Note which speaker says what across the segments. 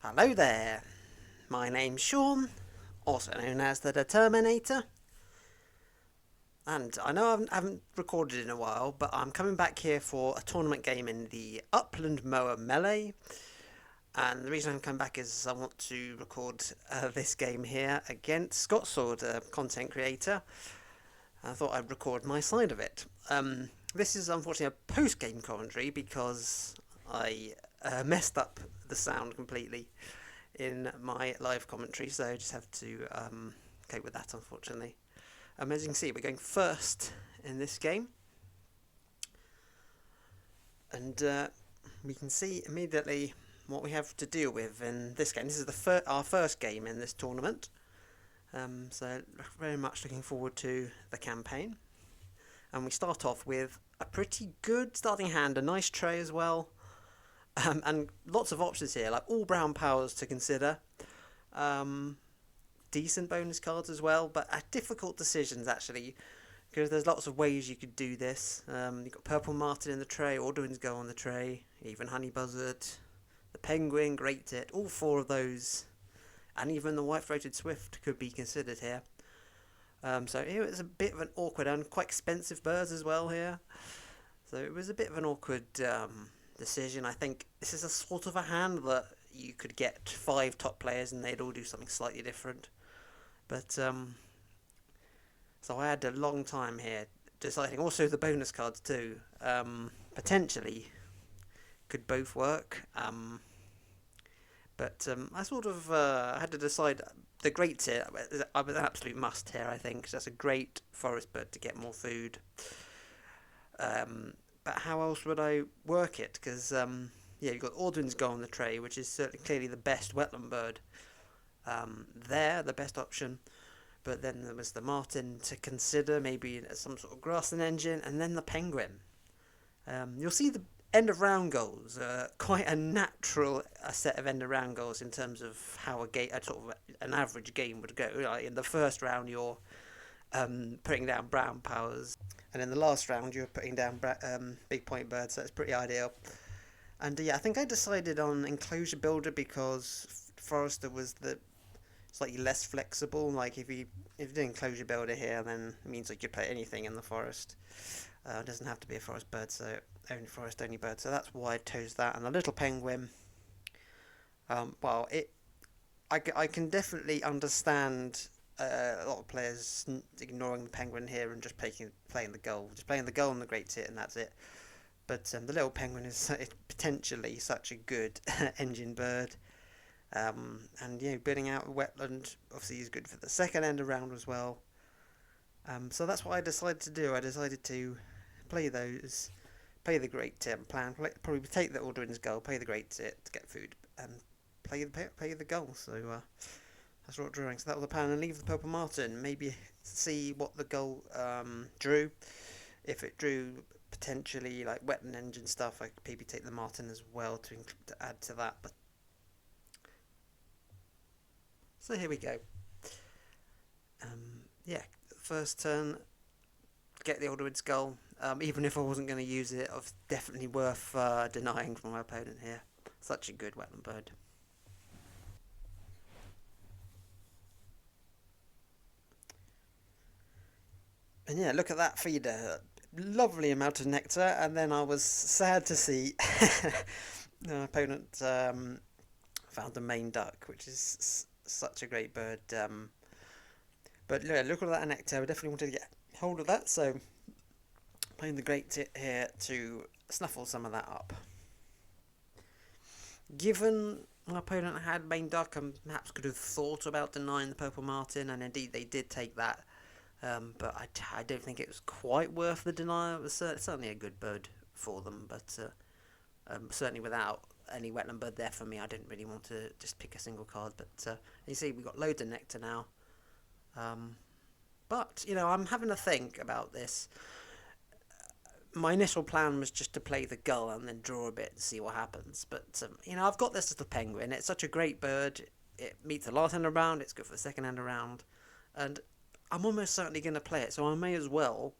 Speaker 1: Hello there, my name's Sean, also known as the Determinator, and I know I haven't recorded in a while, but I'm coming back here for a tournament game in the Upland Mower Melee, and the reason I'm coming back is I want to record this game here against Scotsword, a content creator. I thought I'd record my side of it. This is unfortunately a post-game commentary because I messed up the sound completely in my live commentary, so I just have to cope with that, unfortunately. As you can see, we're going first in this game, and we can see immediately what we have to deal with in this game. This is our first game in this tournament, so very much looking forward to the campaign. And we start off with a pretty good starting hand, a nice tray as well. And lots of options here, like all brown powers to consider. Decent bonus cards as well, but difficult decisions actually, because there's lots of ways you could do this. You've got Purple Martin in the tray, Alduin's Go on the tray, even Honey Buzzard, the Penguin, Great Tit, all four of those, and even the White-throated Swift could be considered here. So here it's a bit of an awkward and quite expensive birds as well here. So it was a bit of an awkward decision. I think this is a sort of a hand that you could get 5 top players and they'd all do something slightly different. But so I had a long time here deciding. Also the bonus cards too, potentially could both work. But I sort of had to decide. The Great Tit was an absolute must here, I think, 'cause that's a great forest bird to get more food. But how else would I work it? Because yeah, you've got Alduin's Go on the tray, which is certainly clearly the best wetland bird. The best option. But then there was the Martin to consider, maybe some sort of grassland engine, and then the Penguin. You'll see the end of round goals, quite a natural set of end of round goals in terms of how a sort of an average game would go. Like in the first round, you're putting down brown powers, and in the last round, you're putting down big point birds. So that's pretty ideal. And yeah, I think I decided on Enclosure Builder because Forester was the slightly less flexible. Like if you do Enclosure Builder here, then it means like you play anything in the forest. It doesn't have to be a forest bird, so only forest only bird. So that's why I chose that. And the little Penguin. I can definitely understand a lot of players ignoring the Penguin here and just playing the Gull, just playing the Gull and the Great Tit, and that's it. But the little Penguin is potentially such a good engine bird. And building out a wetland obviously is good for the second end of round as well. So that's what I decided to do. I decided to play the Great Tit, probably take the Alduin's Gull, play the Great Tit to get food, and play the Gull. So that's what drawing. So that was the plan, and leave the Purple Martin. Maybe see what the Gull drew. If it drew potentially like wetland engine stuff, I could maybe take the Martin as well to add to that. But so here we go. First turn, get the Alduin's Gull. Even if I wasn't going to use it, it was definitely worth denying from my opponent here. Such a good wetland bird. And yeah, look at that feeder. Lovely amount of nectar, and then I was sad to see my opponent found the main duck, which is such a great bird. But yeah, look at that nectar. I definitely wanted to get hold of that, so playing the Great Tit here to snuffle some of that up. Given my opponent had main duck, I perhaps could have thought about denying the Purple Martin, and indeed they did take that. But I don't think it was quite worth the denial. It was certainly a good bird for them, but certainly without any wetland bird there for me, I didn't really want to just pick a single card. But you see, we've got loads of nectar now. But I'm having a think about this. My initial plan was just to play the Gull and then draw a bit and see what happens. But I've got this as the Penguin. It's such a great bird. It meets the last end of round. It's good for the second end of round, and I'm almost certainly going to play it. So I may as well.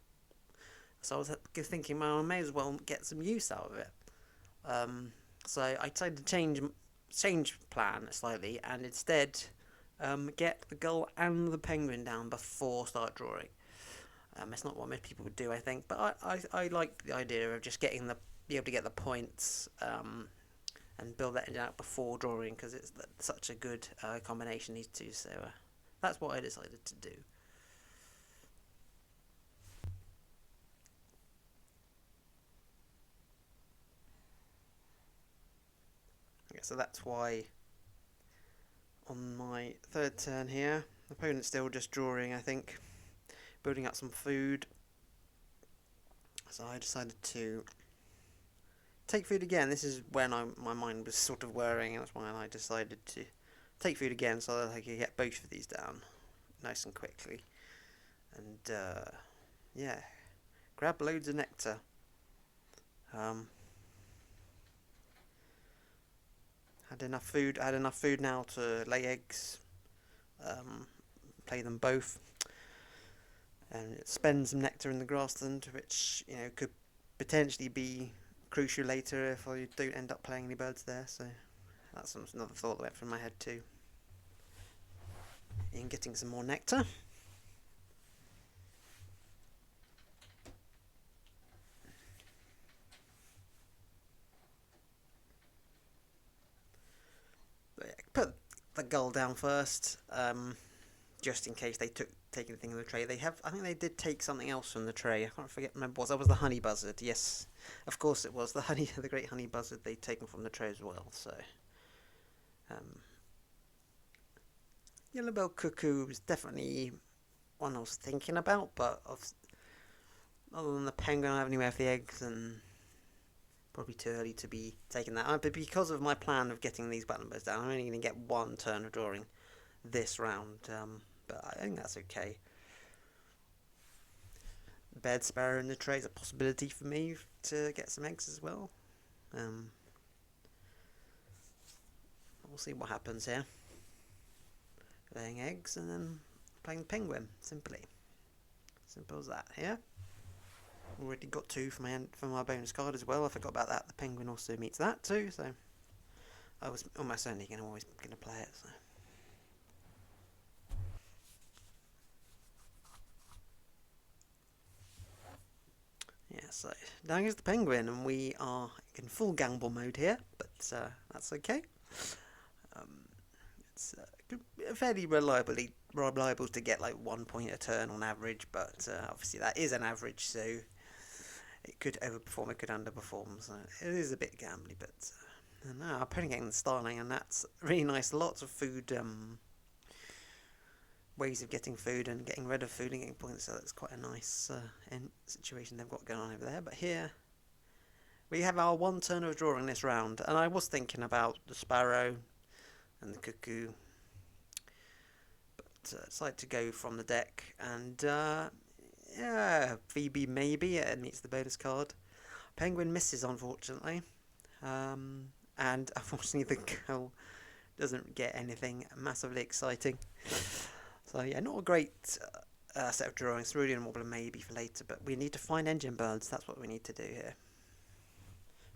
Speaker 1: So I was thinking, well, I may as well get some use out of it. So I decided to change change plan slightly and instead get the gull and the penguin down before start drawing. It's not what most people would do, I think, but I like the idea of just be able to get the points and build that engine out before drawing because it's such a good combination these two. So that's what I decided to do. Okay, so that's why on my third turn here, the opponent's still just drawing, I think, building up some food. So I decided to take food again. This is when my mind was sort of whirring, and that's why I decided to take food again so that I could get both of these down nice and quickly. And yeah, grab loads of nectar. Had enough food. I had enough food now to lay eggs. Play them both, and spend some nectar in the grassland, which could potentially be crucial later if I don't end up playing any birds there. So that's another thought that went through my head too. In getting some more nectar. Put the gull down first, just in case they take anything in the tray. I think they did take something else from the tray. I can't remember what that was. The honey buzzard. Yes, of course it was the great honey buzzard they'd taken from the tray as well. So, yellow-billed cuckoo was definitely one I was thinking about, but other than the penguin, I don't have anywhere for the eggs, and probably too early to be taking that. But because of my plan of getting these button birds down, I'm only going to get one turn of drawing this round. But I think that's okay. Bed sparrow in the tray is a possibility for me to get some eggs as well. We'll see what happens here. Laying eggs and then playing the penguin. Simple as that. Here. Already got 2 for my bonus card as well. I forgot about that. The penguin also meets that too. So I was almost certainly going to play it. So. Yeah, so down goes the penguin, and we are in full gamble mode here, but that's okay. It's fairly reliable to get like 1 point a turn on average, but obviously that is an average, so it could overperform, it could underperform, so it is a bit gambly, but no, I'm putting it in the starling, and that's really nice. Lots of food, ways of getting food and getting rid of food and getting points, so that's quite a nice situation they've got going on over there. But here we have our 1 turn of drawing this round, and I was thinking about the sparrow and the cuckoo, but decided to go from the deck, and yeah, Phoebe maybe, it meets the bonus card. Penguin misses, unfortunately, and unfortunately the girl doesn't get anything massively exciting. So yeah, not a great set of drawings. Cerulean Warbler maybe for later, but we need to find engine birds. That's what we need to do here.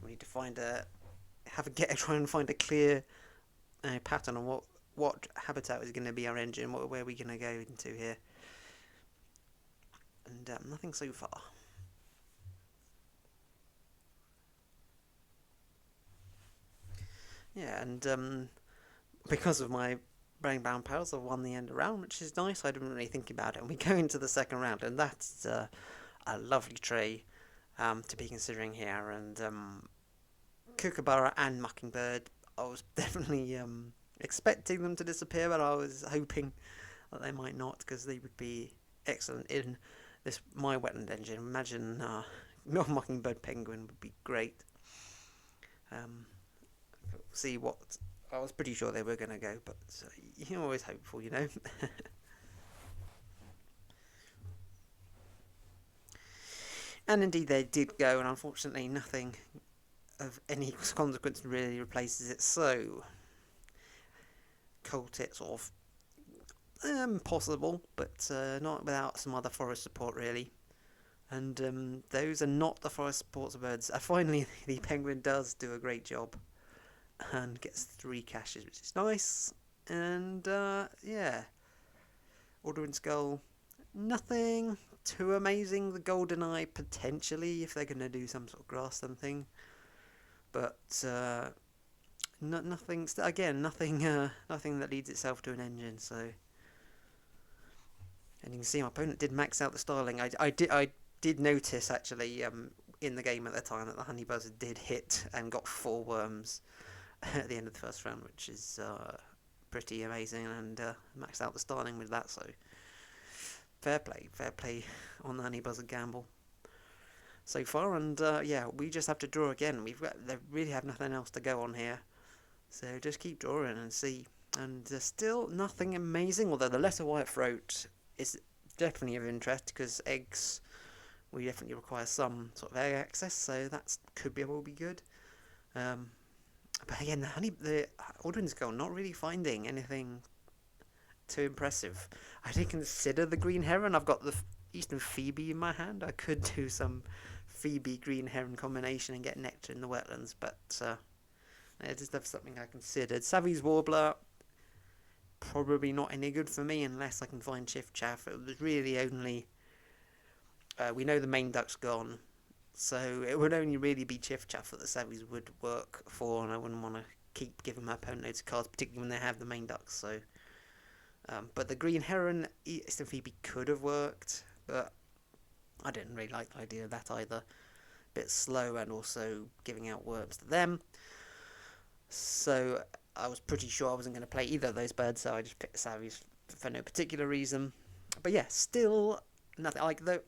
Speaker 1: We need to try and find a clear pattern on what habitat is going to be our engine. Where are we going to go into here? And nothing so far. Yeah, and because of my brain bound powers, I've won the end of round, which is nice. I didn't really think about it. And we go into the second round, and that's a lovely tray to be considering here. And Kookaburra and Mockingbird, I was definitely expecting them to disappear, but I was hoping that they might not, because they would be excellent in my wetland engine. Imagine Mockingbird Penguin would be great. See what I was pretty sure they were going to go, but you're always hopeful, you know. And indeed they did go, and unfortunately nothing of any consequence really replaces it, so cult it sort of possible, but not without some other forest support really. And those are not the forest support birds. Finally the penguin does do a great job. and gets 3 caches, which is nice. And yeah, Aldrin Skull, nothing too amazing. The Golden Eye potentially, if they're going to do some sort of grass something, but nothing. Again, nothing. Nothing that leads itself to an engine. So, and you can see my opponent did max out the Starling. I did notice actually in the game at the time that the Honey Buzzard did hit and got 4 worms at the end of the first round, which is pretty amazing, and maxed out the Starling with that. So fair play on the Honey Buzzard gamble so far. And yeah, we just have to draw again. They really have nothing else to go on here, so just keep drawing and see. And still nothing amazing, although the Letter White Throat is definitely of interest because eggs, we definitely require some sort of egg access, so that will be good. But again, the Aldrin's Skull, not really finding anything too impressive. I did consider the Green Heron. I've got the Eastern Phoebe in my hand. I could do some Phoebe Green Heron combination and get Nectar in the wetlands, but it is something I considered. Savvy's Warbler, probably not any good for me unless I can find Chiff Chaff. It was really only... we know the main duck's gone, so it would only really be Chiff Chaff that the Savvies would work for, and I wouldn't want to keep giving my opponent loads of cards, particularly when they have the main ducks. So, but the Green Heron, Eastern Phoebe could have worked, but I didn't really like the idea of that either. A bit slow and also giving out worms to them. So I was pretty sure I wasn't going to play either of those birds, so I just picked the Savvies for no particular reason. But yeah, still nothing. Like, look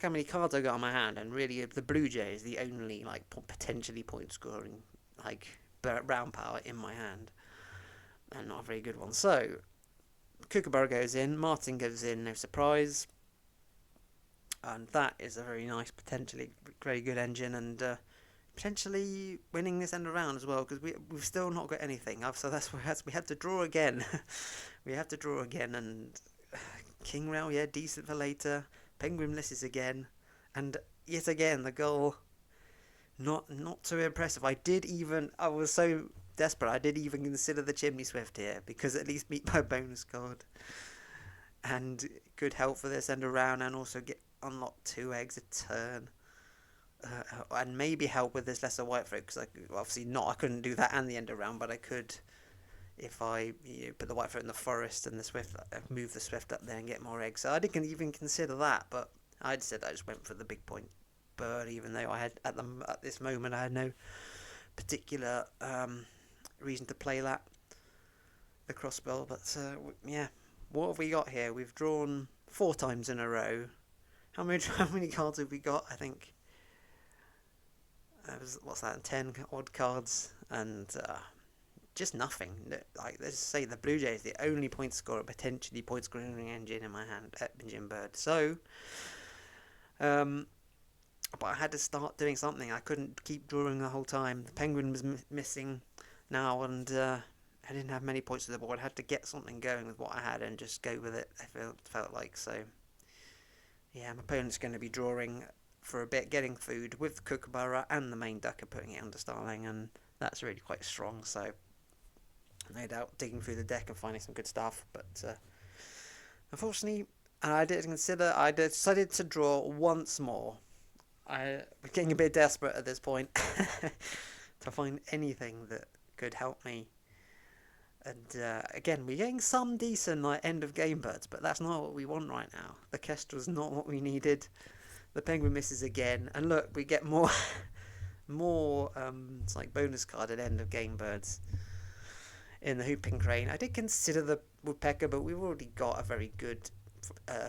Speaker 1: how many cards I got on my hand, and really the Blue Jay is the only like potentially point scoring like brown power in my hand, and not a very good one. So Kookaburra goes in, Martin goes in, no surprise, and that is a very nice, potentially very good engine, and potentially winning this end around as well, because we've still not got anything. So that's why we had to draw again. We have to draw again, and King Rail, yeah, decent for later. Penguin misses again, and yet again the goal not too impressive. I was so desperate, I did even consider the Chimney Swift here, because at least meet my bonus card and could help for this end around, and also unlock 2 eggs a turn, and maybe help with this Lesser White Throat, because I couldn't do that and the end around, but I could if I put the White Throat in the forest and the Swift, move the Swift up there and get more eggs. So I didn't even consider that, but I just went for the big point bird, even though I had at this moment I had no particular reason to play that, the crossbow. But yeah, what have we got here? We've drawn 4 times in a row. How many cards have we got? I think what's that? 10 odd cards, and just nothing. Like, let's say the Blue Jay is the only point scorer, potentially point scoring engine in my hand, engine bird. So, but I had to start doing something. I couldn't keep drawing the whole time. The Penguin was missing now, and I didn't have many points to the board. I had to get something going with what I had and just go with it. I felt like so. Yeah, my opponent's going to be drawing for a bit, getting food with the Kookaburra and the main duck and putting it under Starling, and that's really quite strong. So, no doubt digging through the deck and finding some good stuff, but unfortunately, I decided to draw once more. I was getting a bit desperate at this point to find anything that could help me. And again, we're getting some decent end of game birds, but that's not what we want right now. The Kestrel's not what we needed. The Penguin misses again, and look, we get more it's like bonus card at end of game birds in the Hooping Crane. I did consider the Woodpecker, but we've already got a very good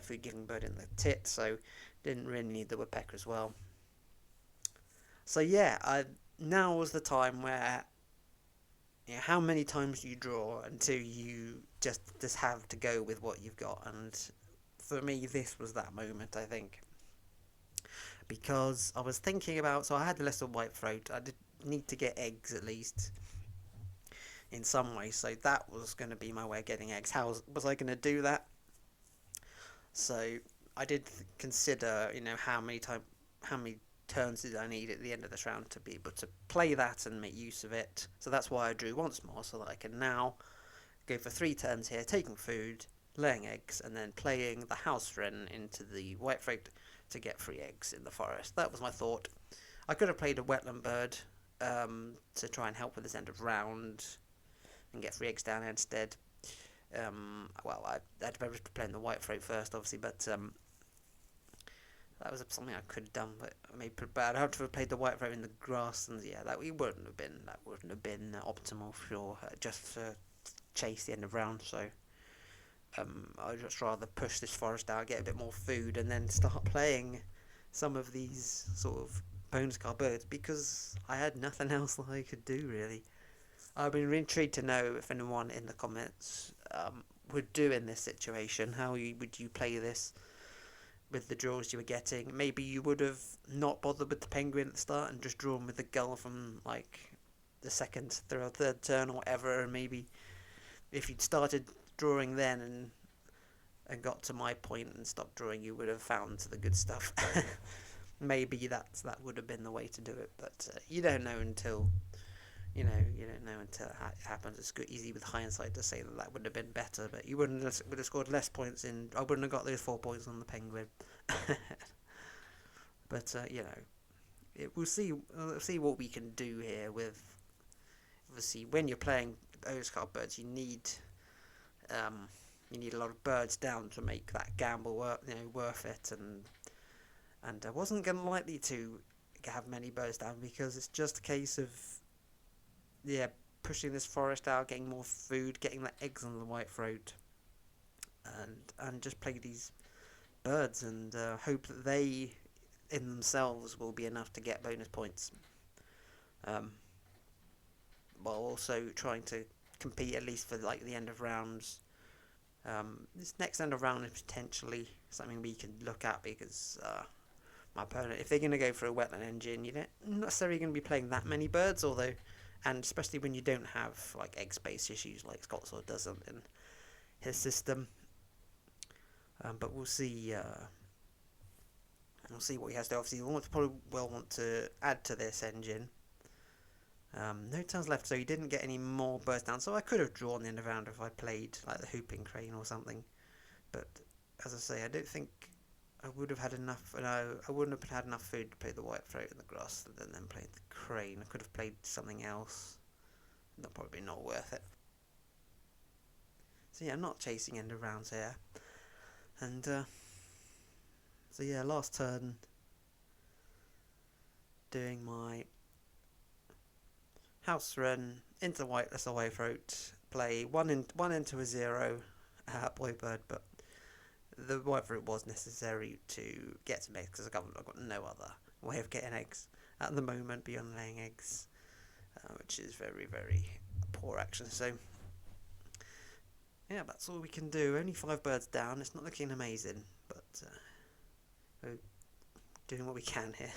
Speaker 1: food giving bird in the Tit, so didn't really need the Woodpecker as well. So yeah, now was the time where, how many times do you draw until you just have to go with what you've got? And for me, this was that moment, I think. Because I was thinking about, so I had the Lesser White Throat. I did need to get eggs at least in some way, so that was going to be my way of getting eggs. How was I going to do that? So I did consider, how many turns did I need at the end of this round to be able to play that and make use of it. So that's why I drew once more, so that I can now go for 3 turns here, taking food, laying eggs, and then playing the house wren into the white throat to get 3 eggs in the forest. That was my thought. I could have played a wetland bird to try and help with this end of round and get 3 eggs down there instead. Well, I had to play in the white throat first, obviously, but that was something I could have done, but maybe bad. I'd have to have played the white throat in the grass, and yeah, that wouldn't have been optimal for sure, just to chase the end of round. So I'd just rather push this forest out, get a bit more food, and then start playing some of these sort of bonus card birds, because I had nothing else that I could do really. I've been really intrigued to know if anyone in the comments would do in this situation. How would you play this with the draws you were getting? Maybe you would have not bothered with the penguin at the start and just drawn with the gull from like the second, third turn or whatever, and maybe if you'd started drawing then and got to my point and stopped drawing, you would have found the good stuff. Maybe that would have been the way to do it, but you don't know until you don't know until it happens. It's easy with hindsight to say that would have been better, but you would have scored less points in. I wouldn't have got those 4 points on the penguin. But we'll see. We'll see what we can do here with. Obviously, when you're playing those card birds, you need a lot of birds down to make that gamble worth it, and I wasn't likely to have many birds down, because it's just a case of pushing this forest out, getting more food, getting the eggs on the white throat, and just play these birds and hope that they in themselves will be enough to get bonus points, while also trying to compete at least for like the end of rounds. This next end of round is potentially something we can look at, because my opponent, if they're going to go for a wetland engine, you're not necessarily going to be playing that many birds, and especially when you don't have like egg space issues like Scotsword doesn't in his system. But we'll see. We'll see what he has to. Obviously, probably will want to add to this engine. No turns left, so he didn't get any more birds down. So I could have drawn the end of round if I played like the Whooping Crane or something. But as I say, I don't think I would have had enough. No, I wouldn't have had enough food to play the white throat in the grass and then played the crane. I could have played something else. Probably not worth it. So yeah, I'm not chasing end of rounds here. And so yeah, last turn, doing my house wren into white. That's a white throat. Play one into a 0 boy bird, but the white throat was necessary to get some eggs, because I've got no other way of getting eggs at the moment beyond laying eggs, which is very, very poor action. So yeah, that's all we can do. Only 5 birds down. It's not looking amazing, but we're doing what we can here.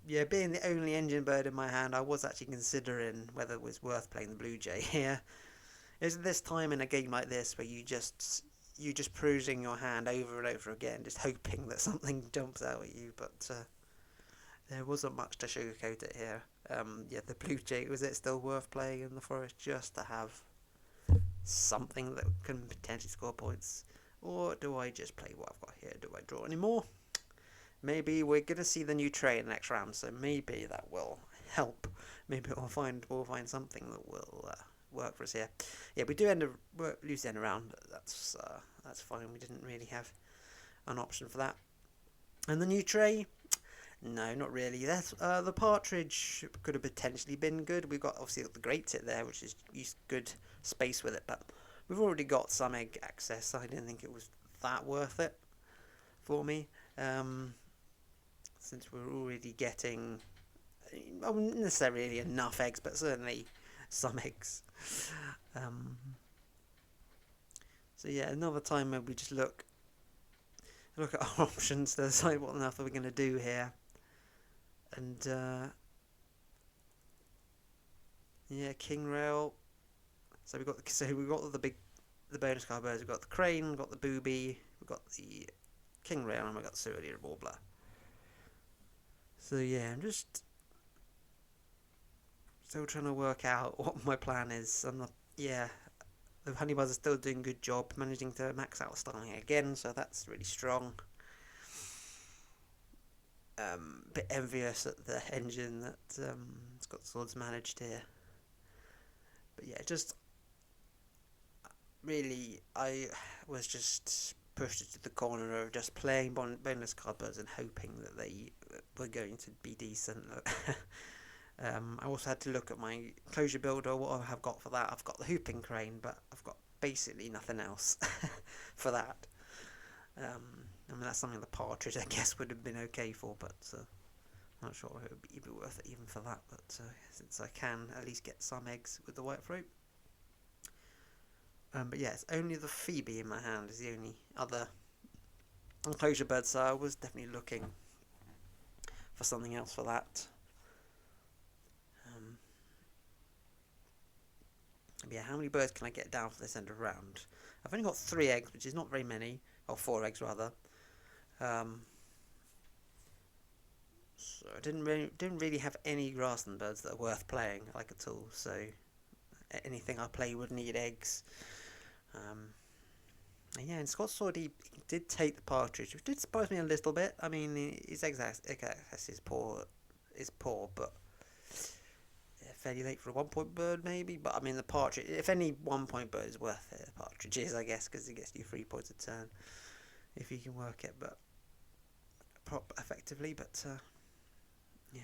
Speaker 1: Yeah, being the only engine bird in my hand, I was actually considering whether it was worth playing the Blue Jay here. Is this time in a game like this where you just perusing your hand over and over again, just hoping that something jumps out at you, but there wasn't much to sugarcoat it here. The Blue Jay, was it still worth playing in the forest just to have something that can potentially score points? Or do I just play what I've got here? Do I draw any more? Maybe we're going to see the new train next round, so maybe that will help. Maybe we'll find something that will work for us here. Yeah, we do lose the end of round, but that's fine. We didn't really have an option for that. And the new tray, no, not really. That's the partridge could have potentially been good. We've got obviously the great tit there, which is used good space with it, but we've already got some egg access. So I didn't think it was that worth it for me. Since we're already getting, not necessarily enough eggs, but certainly some eggs. So yeah, another time maybe we just look at our options to decide what on earth are we going to do here. And yeah, king rail. So we got the big the bonus card birds. We've got the crane, we've got the booby, we've got the king rail, and we've got the cerulean warbler. So yeah, I'm just still trying to work out what my plan is. I'm not. Yeah, the honeybuzz are still doing a good job, managing to max out styling again, so that's really strong. Bit envious at the engine that Scotsword's managed here. But yeah, just really, I was just pushed into the corner of just playing boneless cardboards and hoping that they were going to be decent. I also had to look at my enclosure builder, what I have got for that. I've got the hooping crane, but I've got basically nothing else for that. I mean, that's something the partridge, I guess, would have been okay for, but I'm not sure it would be worth it even for that. But since I can at least get some eggs with the white throat. But yeah, it's only the Phoebe in my hand is the only other enclosure bird, so I was definitely looking for something else for that. But yeah, how many birds can I get down for this end of round? I've only got 3 eggs, which is not very many, or 4 eggs rather. So I didn't really have any grassland birds that are worth playing like at all. So anything I play would need eggs. And yeah, in Scotsword he did take the partridge, which did surprise me a little bit. I mean, his egg access is poor, but fairly late for a 1-point bird maybe. But I mean, the partridge, if any 1-point bird is worth it, the partridge is, I guess, because it gets you 3 points a turn if you can work it, but effectively. But yeah,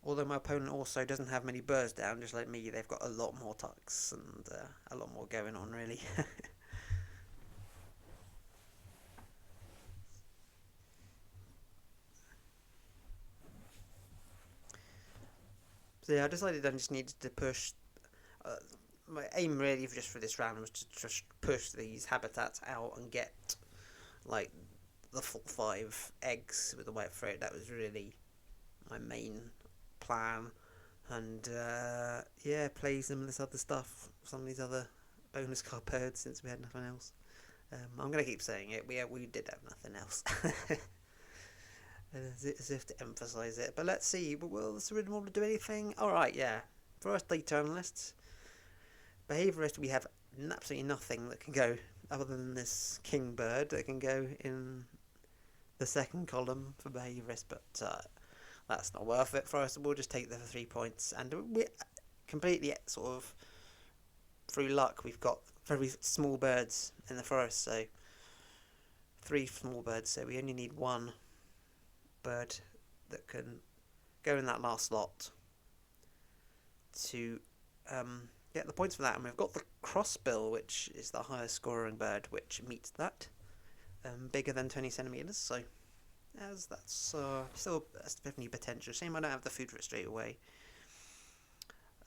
Speaker 1: although my opponent also doesn't have many birds down, just like me, they've got a lot more tucks and a lot more going on, really. So yeah, I decided I just needed to push. My aim really just for this round was to just push these habitats out and get like the full 5 eggs with the white throat. That was really my main plan. And yeah, play some of this other stuff, some of these other bonus card birds since we had nothing else. I'm going to keep saying it, we did have nothing else. As if to emphasise it. But let's see, will the Cerulean Warbler do anything? Alright, yeah. For us data analysts, behaviourist, we have absolutely nothing that can go other than this king bird that can go in the second column for behaviourist, but that's not worth it for us. We'll just take the 3 points, and we completely sort of through luck we've got very small birds in the forest, so 3 small birds, so we only need 1 bird that can go in that last slot to get the points for that. And we've got the crossbill, which is the highest scoring bird, which meets that, bigger than 20 centimeters. So as that's definitely potential. Shame I don't have the food for it straight away.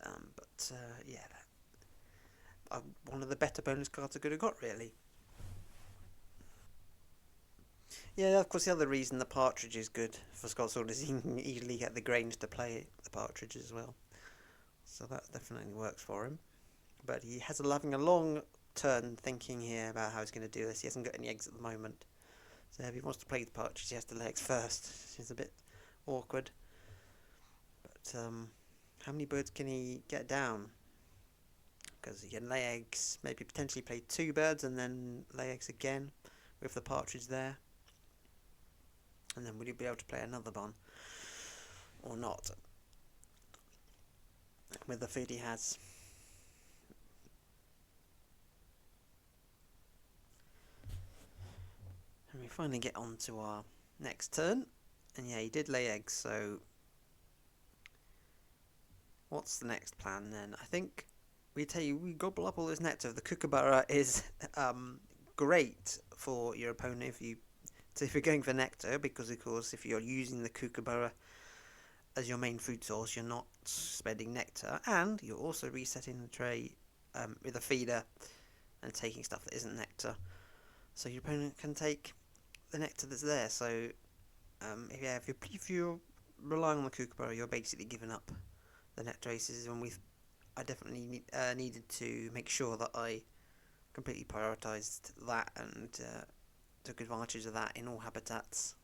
Speaker 1: But yeah, one of the better bonus cards I could have got, really. Yeah, of course, the other reason the partridge is good for Scotsword is he can easily get the Grange to play the partridge as well. So that definitely works for him. But he has having a long turn thinking here about how he's going to do this. He hasn't got any eggs at the moment. So if he wants to play the partridge, he has to lay eggs first. It's a bit awkward. But how many birds can he get down? Because he can lay eggs, maybe potentially play 2 birds and then lay eggs again with the partridge there. And then will you be able to play another one or not with the food he has? And we finally get on to our next turn, and yeah, he did lay eggs, so what's the next plan then? I think we gobble up all this nectar. The kookaburra is great for your opponent if you're going for nectar, because of course if you're using the kookaburra as your main food source, you're not spending nectar, and you're also resetting the tray with a feeder and taking stuff that isn't nectar, so your opponent can take the nectar that's there. So if you're relying on the kookaburra, you're basically giving up the nectar aces, and I definitely needed to make sure that I completely prioritised that and took advantage of that in all habitats.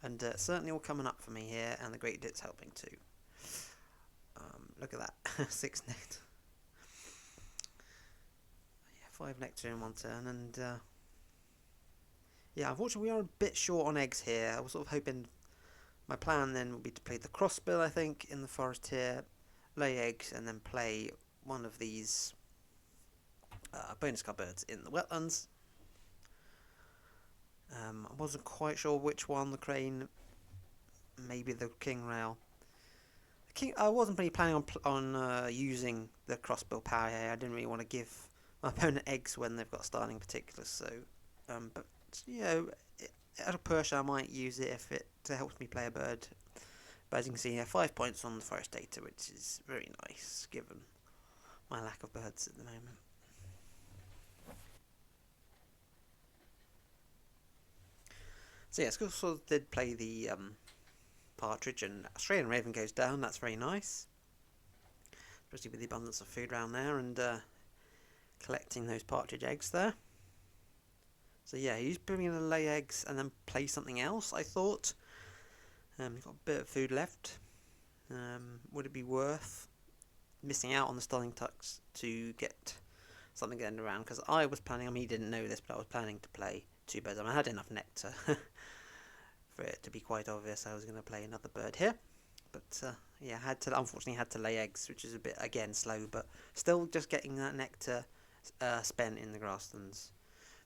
Speaker 1: And certainly all coming up for me here, and the Great Dit's helping too. Look at that, 6 nectar. Yeah, 5 nectar in one turn, and yeah, unfortunately we are a bit short on eggs here. I was sort of hoping my plan then would be to play the crossbill, I think, in the forest here, lay eggs, and then play one of these bonus card birds in the wetlands. I wasn't quite sure which one, the crane, maybe the king rail. I wasn't really planning on using the crossbill power here. I didn't really want to give my opponent eggs when they've got starting particulars. So, but you know, at a push, I might use it if it helps me play a bird. But as you can see here, 5 points on the forest data, which is very nice given my lack of birds at the moment. So yeah, Scotsword did play the partridge, and Australian raven goes down. That's very nice, especially with the abundance of food around there, and collecting those partridge eggs there. So yeah, he's probably going to lay eggs and then play something else, I thought. He's got a bit of food left. Would it be worth missing out on the starling tucks to get something getting around? Because I was planning, I mean, he didn't know this, but I was planning to play 2 birds. I mean, I had enough nectar for it to be quite obvious I was going to play another bird here. But yeah, unfortunately had to lay eggs, which is a bit, again, slow, but still just getting that nectar spent in the grasslands.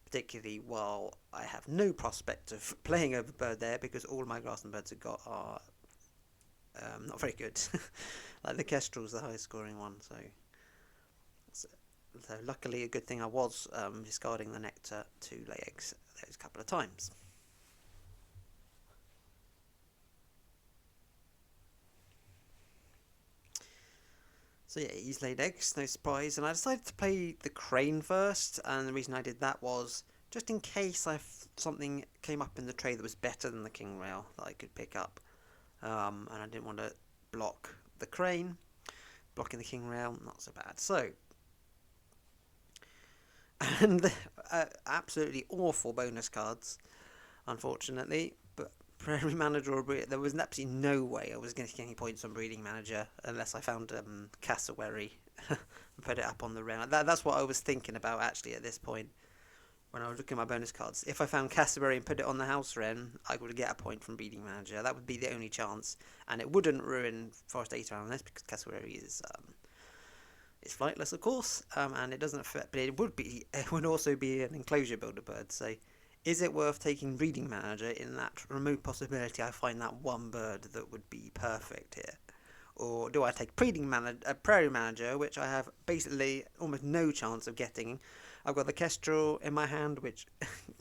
Speaker 1: Particularly while I have no prospect of playing over bird there, because all my grassland birds have got are not very good. Like the kestrel's the highest scoring one, so luckily a good thing I was discarding the nectar to lay eggs those couple of times. So yeah, he's laid eggs, no surprise, and I decided to play the crane first, and the reason I did that was just in case something came up in the tray that was better than the king rail that I could pick up, and I didn't want to block the crane. Blocking the king rail, not so bad. So, and absolutely awful bonus cards, unfortunately, but Prairie Manager, there was absolutely no way I was going to get any points on Breeding Manager unless I found Cassowary and put it up on the rail. That's what I was thinking about actually at this point when I was looking at my bonus cards. If I found Cassowary and put it on the house wren, I would get a point from Breeding Manager. That would be the only chance, and it wouldn't ruin Forest Data on this because Cassowary is it's flightless, of course, and it doesn't affect. But it would also be an enclosure builder bird. So, is it worth taking Breeding Manager in that remote possibility I find that one bird that would be perfect here? Or do I take Prairie Manager, which I have basically almost no chance of getting? I've got the Kestrel in my hand, which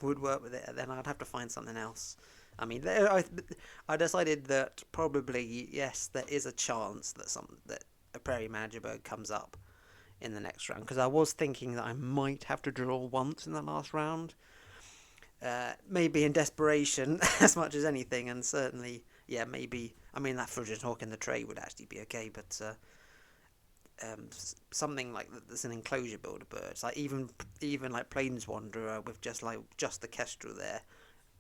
Speaker 1: would work with it, and then I'd have to find something else. I mean, I decided that probably, yes, there is a chance that a Prairie Manager bird comes up in the next round, because I was thinking that I might have to draw once in the last round. Maybe in desperation as much as anything, and certainly, yeah, maybe. I mean, that Frisian Hawk in the tray would actually be okay, but something like that's an enclosure builder bird. It's like even like Plains Wanderer with just the Kestrel there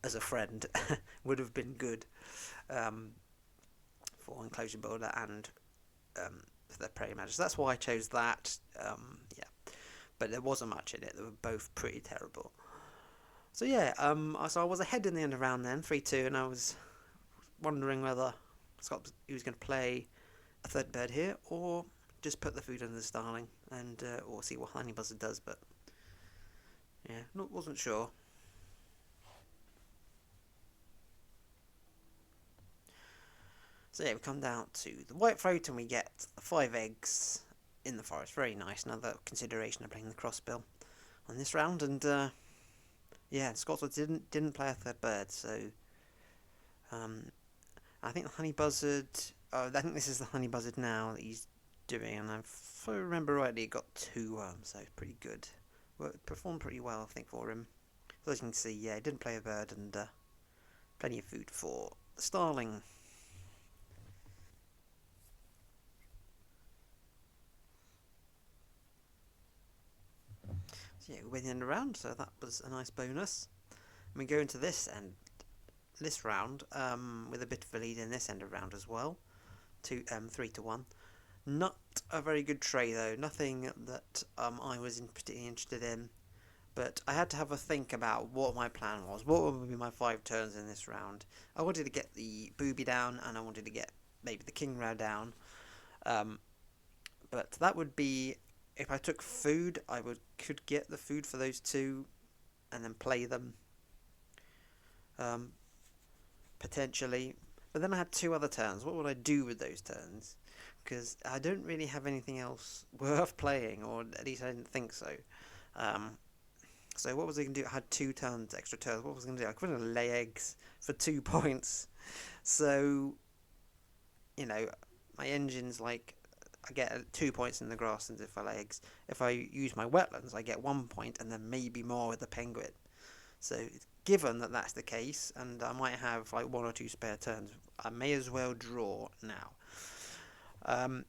Speaker 1: as a friend would have been good for enclosure builder and for the Prairie Manager. So that's why I chose that. Yeah, but there wasn't much in it. They were both pretty terrible. So yeah, so I was ahead in the end of round then, 3-2, and I was wondering whether Scott was going to play a third bird here or just put the food under the starling and or see what Honey Buzzard does, but yeah, wasn't sure. So yeah, we come down to the white throat and we get 5 eggs in the forest. Very nice. Another consideration of playing the crossbill on this round, and yeah, Scotsword didn't play a third bird, so I think the Honey Buzzard. I think this is the Honey Buzzard now that he's doing, and if I remember rightly, it got 2 worms, so pretty good. Well, it performed pretty well, I think, for him. So as you can see, yeah, he didn't play a bird, and plenty of food for the starling. yeah, we win the end round, so that was a nice bonus. And we go into this round with a bit of a lead in this end of round as well, 3-1. Not a very good tray though, nothing that I was particularly interested in. But I had to have a think about what my plan was. What would be my 5 turns in this round? I wanted to get the booby down, and I wanted to get maybe the king rail down. But that would be, if I took food, could get the food for those two, and then play them. Potentially. But then I had 2 other turns. What would I do with those turns? Because I don't really have anything else worth playing, or at least I didn't think so. So what was I going to do? I had 2 turns, extra turns. What was I going to do? I couldn't lay eggs for 2 points. So, my engine's like, I get 2 points in the grasslands if I lay eggs. If I use my wetlands, I get 1 point, and then maybe more with the penguin. So, given that that's the case, and I might have like 1 or 2 spare turns, I may as well draw now.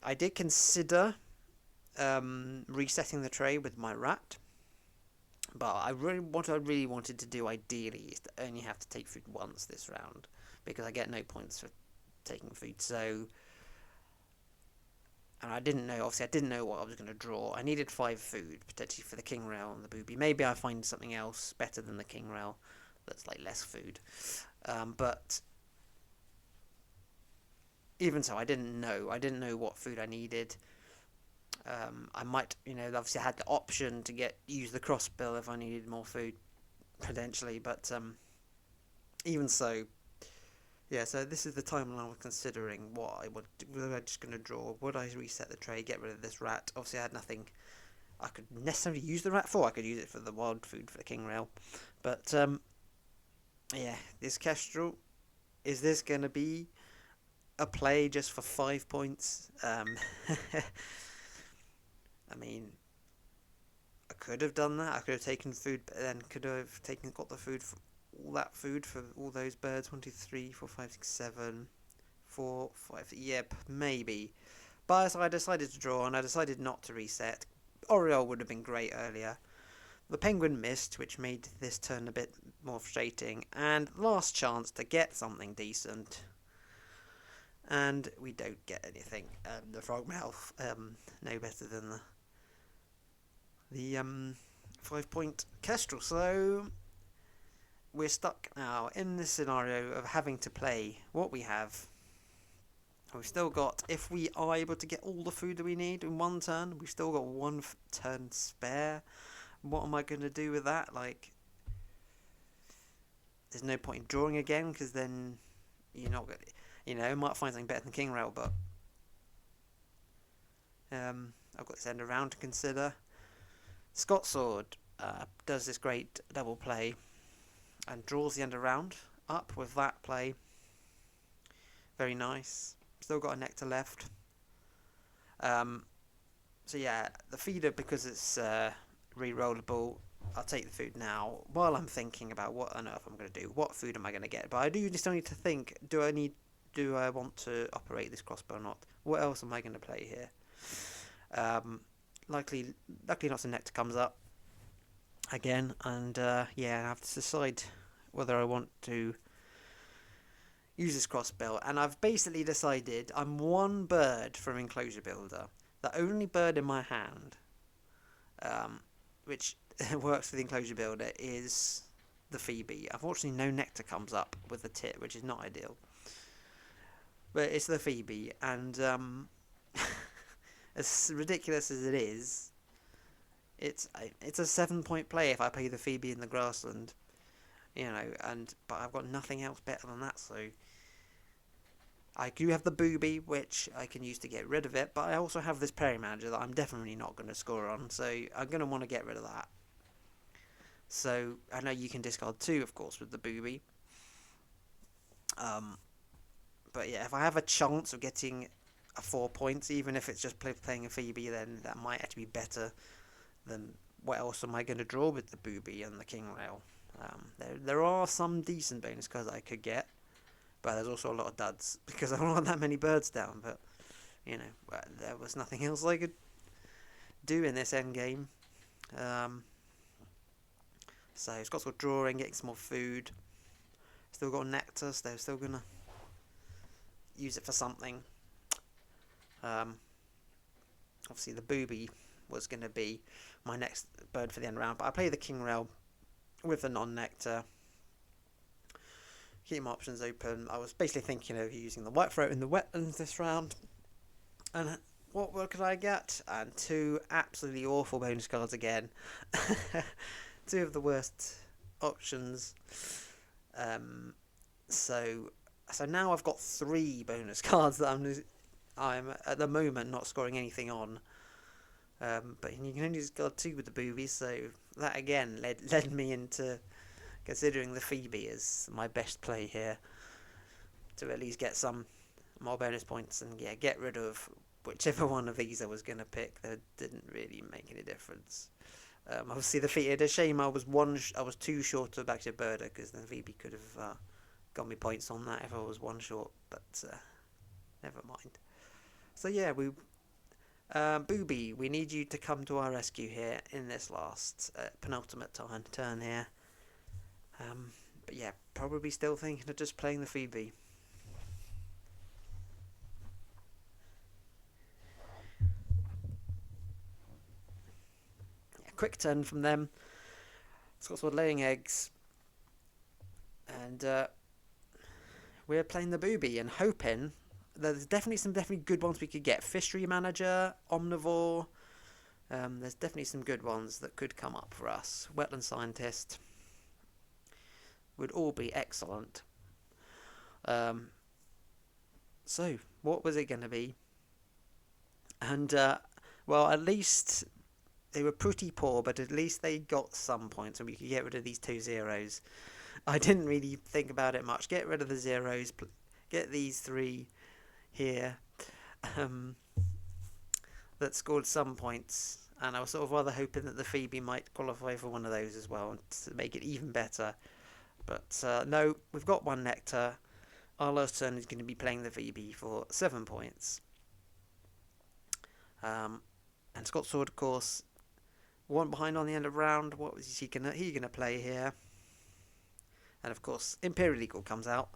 Speaker 1: I did consider resetting the tray with my rat. But what I really wanted to do ideally is to only have to take food once this round, because I get no points for taking food. So, and I didn't know what I was going to draw. I needed 5 food potentially for the king rail and the booby. Maybe I find something else better than the king rail that's like less food. But even so, I didn't know what food I needed. I might, obviously I had the option to use the crossbill if I needed more food, potentially, but even so, yeah, so this is the timeline I was considering what I would do. Was I just going to draw? Would I reset the tray, get rid of this rat? Obviously I had nothing I could necessarily use the rat for. I could use it for the wild food for the king rail, but yeah, this Kestrel, is this going to be a play just for 5 points? I mean, I could have done that. I could have taken food, but then got the food for all that food for all those birds. 1, 2, 3, 4, 5, 6, 7, 4, 5. Yep, maybe. But I decided to draw, and I decided not to reset. Oriole would have been great earlier. The penguin missed, which made this turn a bit more frustrating. And last chance to get something decent. And we don't get anything. The frogmouth, no better than the 5-point Kestrel. So we're stuck now in this scenario of having to play what we have. We've still got, if we are able to get all the food that we need in 1 turn, we've still got 1 turn spare. What am I going to do with that? Like, there's no point in drawing again, because then you're not going to, I might find something better than king rail, but I've got this end of round to consider. Scotsword does this great double play and draws the end of round up with that play. Very nice. Still got a nectar left. So yeah, the feeder, because it's re-rollable, I'll take the food now while I'm thinking about what on earth I'm going to do. What food am I going to get? But I do still need to think, do I want to operate this crossbow or not? What else am I going to play here? Luckily not, some nectar comes up again, and yeah, I have to decide whether I want to use this crossbill. And I've basically decided I'm 1 bird from Enclosure Builder. The only bird in my hand, which works for the Enclosure Builder, is the Phoebe. Unfortunately, no nectar comes up with the tit, which is not ideal. But it's the Phoebe, and as ridiculous as it is, it's a 7-point play if I play the Phoebe in the grassland, but I've got nothing else better than that. So I do have the booby, which I can use to get rid of it, but I also have this prairie manager that I'm definitely not going to score on, so I'm going to want to get rid of that. So I know you can discard 2, of course, with the booby. But yeah, if I have a chance of getting a 4 points, even if it's just playing a Phoebe, then that might actually be better than what else am I going to draw with the booby and the king rail. There are some decent bonus cards I could get, but there's also a lot of duds because I don't want that many birds down. But there was nothing else I could do in this end game. So Scotsword drawing, getting some more food. Still got nectar, so they're still gonna use it for something. Obviously the booby was going to be my next bird for the end round, but I play the king rail with the non-nectar. Keep my options open. I was basically thinking of using the white throat in the wetlands this round. And what could I get? And 2 absolutely awful bonus cards again. 2 of the worst options. So now I've got 3 bonus cards that I'm at the moment not scoring anything on. But you can only score 2 with the booby, so that again led me into considering the Phoebe as my best play here, to at least get some more bonus points and get rid of whichever one of these I was going to pick. That didn't really make any difference. Obviously the Phoebe, it's a shame I was too short of back to Birder, because then Phoebe could have got me points on that if I was 1 short, but never mind. So yeah, Booby, we need you to come to our rescue here in this last penultimate turn here. But yeah, probably still thinking of just playing the Phoebe. Yeah, quick turn from them. Scotsword laying eggs. And we're playing the Booby and hoping there's definitely good ones we could get. Fishery Manager, Omnivore. There's definitely some good ones that could come up for us. Wetland Scientist would all be excellent. So what was it going to be? And well, at least they were pretty poor, but at least they got some points, and we could get rid of these 2 zeros. I didn't really think about it much. Get rid of the zeros. Get these 3 here that scored some points, and I was sort of rather hoping that the Phoebe might qualify for one of those as well to make it even better. But no, we've got 1 nectar. Our last turn is going to be playing the Phoebe for 7 points. And Scotsword, of course, 1 behind on the end of round. What was he gonna play here? And of course, Imperial Eagle comes out.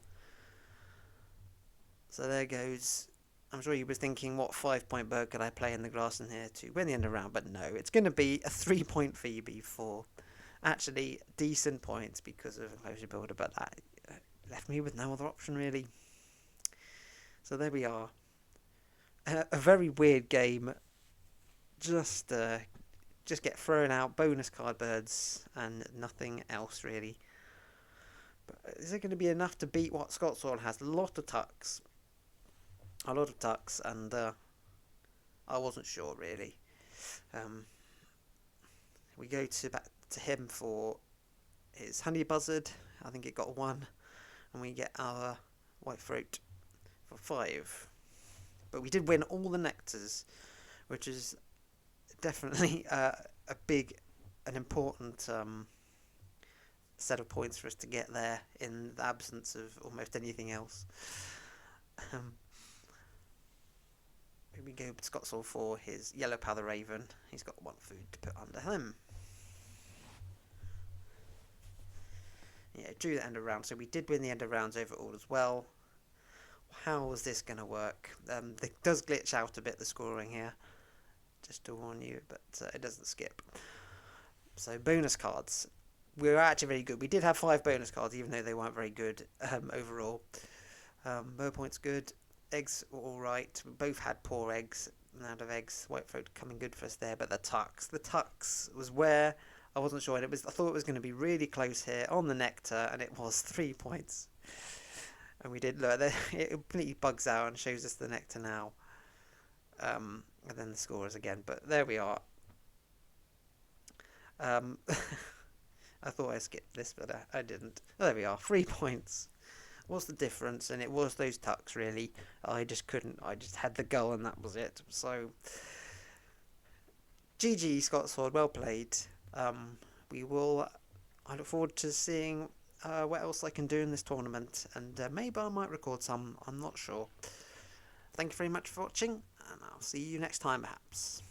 Speaker 1: So there goes. I'm sure he was thinking, what 5-point bird could I play in the grass in here to win the end of round? But no, it's going to be a 3-point Phoebe for actually decent points because of Enclosure Builder. But that left me with no other option, really. So there we are. A very weird game. Just get thrown out bonus card birds and nothing else, really. But is it going to be enough to beat what Scotsword has? A lot of tucks, and I wasn't sure, really. We go back to him for his honey buzzard. I think it got 1, and we get our white throat for 5. But we did win all the nectars, which is definitely a big and important set of points for us to get there in the absence of almost anything else. We go with Scotsword for his yellow powder raven. He's got 1 food to put under him. Yeah, drew the end of round, so we did win the end of rounds overall as well. How was this going to work? It does glitch out a bit, the scoring here, just to warn you, but it doesn't skip. So bonus cards. We were actually very good. We did have 5 bonus cards, even though they weren't very good overall. Bow points good. Eggs were alright. We both had poor eggs. Out of eggs, whitethroat coming good for us there. But the tucks was where I wasn't sure. And I thought it was going to be really close here on the nectar, and it was 3 points. And we did look. It completely bugs out and shows us the nectar now. And then the scores again. But there we are. I thought I skipped this, but I didn't. Oh, there we are, 3 points. What's the difference? And it was those tucks, really. I just couldn't. I just had the goal, and that was it. So, GG, Scotsword, well played. I look forward to seeing what else I can do in this tournament, and maybe I might record some. I'm not sure. Thank you very much for watching, and I'll see you next time, perhaps.